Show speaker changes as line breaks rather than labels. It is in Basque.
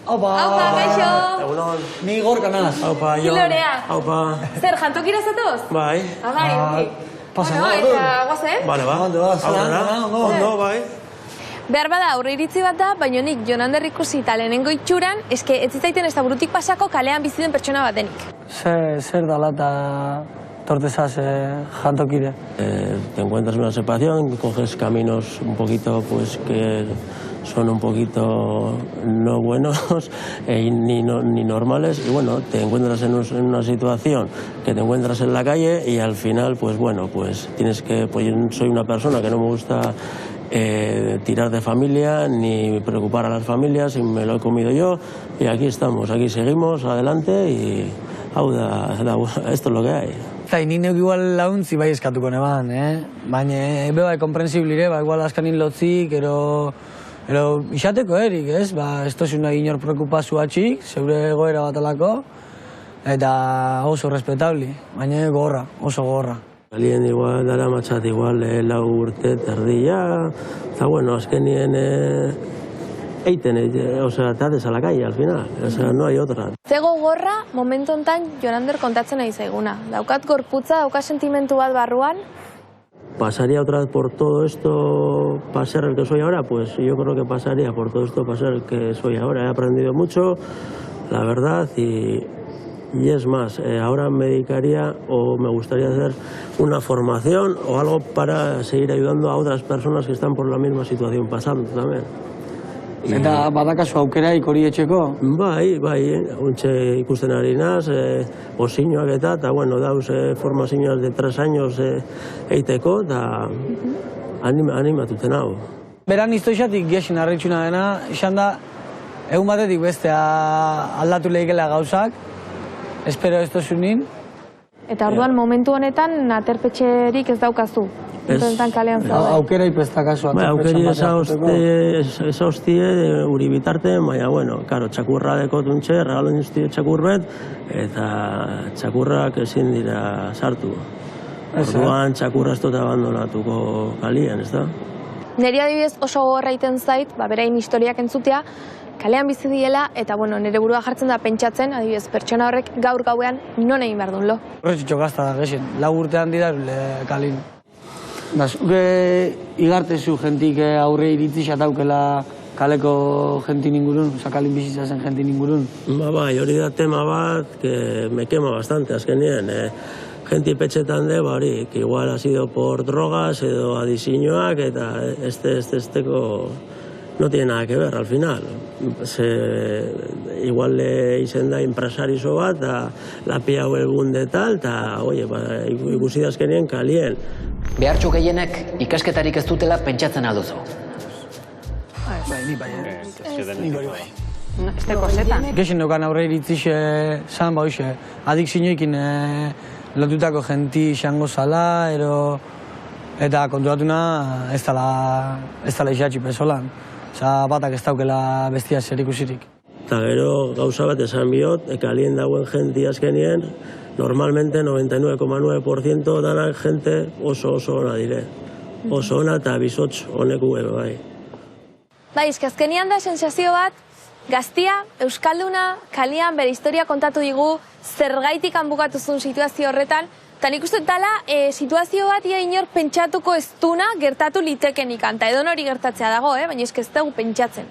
Aupa!
Aupa, gaixo!
Egunon.
Ni Gorka naz.
Aupa, jo.
Lorea.
Aupa.
Zer, jantokira zatoz?
Bai.
Bai, ongi.
Pasa,
Bueno, eta guazen?
Bale, ba.
Ondo,
Aurrera. Ondo, bai.
Behar bada aurre iritzi bat da, baina nik Jonander ikusi eta lehenengo itxuran, eske ez zitzaiten ez da burutik pasako kalean bizi den pertsona batenik.
Zer dala eta tortezaz jantokide.
Te encuentras en una separación, coges caminos un poquito, pues, que son un poquito no buenos ni normales, y bueno, te encuentras en una situación que te encuentras en la calle y al final, pues bueno, pues tienes que, pues yo soy una persona que no me gusta tirar de familia ni preocupar a las familias, y me lo he comido yo, y aquí estamos, aquí seguimos adelante, y hau da, esto es lo que hay.
Eta nik neuk igual launtzi bai eskatuko neban, baina ebe bai komprensiblire, igual askanin lotzik, ero isateko erik, ez? Ez tozuna inor preokupazio atxik, zeure egoera bat alako, eta oso respetabli, baina gorra, oso gorra.
Alien igual dara matxat igual lau urte terdia, eta bueno, azkenien eiten, osea, te haces a la calle al final, osea, no hay otra.
Zego gorra, momentu hontan Jonander kontatzen nahi zaiguna. Daukat gorputza, daukat sentimentu bat barruan.
¿Pasaría otra vez por todo esto para ser el que soy ahora? Pues yo creo que pasaría por todo esto para ser el que soy ahora. He aprendido mucho, la verdad, y es más, ahora me dedicaría o me gustaría hacer una formación o algo para seguir ayudando a otras personas que están por la misma situación pasando también.
Eta badakazu aukeraik hori etxeko?
Bai, untxe ikusten ari naz, osinioak eta bueno, dauz formazioak de 3 años eiteko, eta animatuten hau.
Beran iztoixatik gexin harritxuna dena, izan da, egun batetik bestea aldatu lehikela gauzak, espero ez tozunin.
Eta orduan momentu honetan aterpetxerik ez daukazu. Entontan kalean zaudea.
Aukera ipestakazu.
Aukeri esa hostie uri bitarte, baina, bueno, karo, txakurra dekotuntxe, regalo niztie txakurbet, eta txakurrak ezin dira sartu. Orduan txakurra ez dut abandonatuko kalien, ez da?
Neri adibidez oso gogorra iten zait, berain historiak entzutea, kalean bizi diela, eta bueno, nire burua jartzen da pentsatzen, adibidez, pertsona horrek gaur gauean non egin behar duen lo.
Horretxo gazta da, gexen, 4 urtean didarule kalin. Zuke igartezu jentik aurre iritzi xataukela kaleko jentin ingurun, kalin bizitza zen jentin ingurun?
Bai, hori da tema bat, que me quema bastante, azkenien. Genti petxetan de, hori, que igual ha sido por drogas edo adizioak, eta esteko no tiene nada que ver, al final. Igual izen da impresarizo bat, la piau egun de tal, eta, oye, ikusi da azkenien kalien.
Behartxo gehienek ikasketarik ez dutela pentsatzen alduzu.
Bai, ni bai. Nik hori bai.
Este kosetan.
Gexen dokan aurre iritzixe zan ba hoxe, adikzinoekin lotutako jenti xango zala, eta konturatuna ez dala isatxi pesolan. Osa batak ez daukela bestia zer ikusirik.
Eta gero gauza bat esan biot, kalien dauen jenti azkenien, normalmente 99,9% danak jente oso ona dire. Oso ona eta bizotx honeku ebe bai.
Bai, azkenian da sensazio bat, gaztia, euskalduna, kalian bere historia kontatu digu, zergaitik hanbukatuzun situazio horretan, eta nik uste dela situazio bat ia inor pentsatuko ez duna gertatu litekenik, eta edo hori gertatzea dago, baina ez dugu pentsatzen.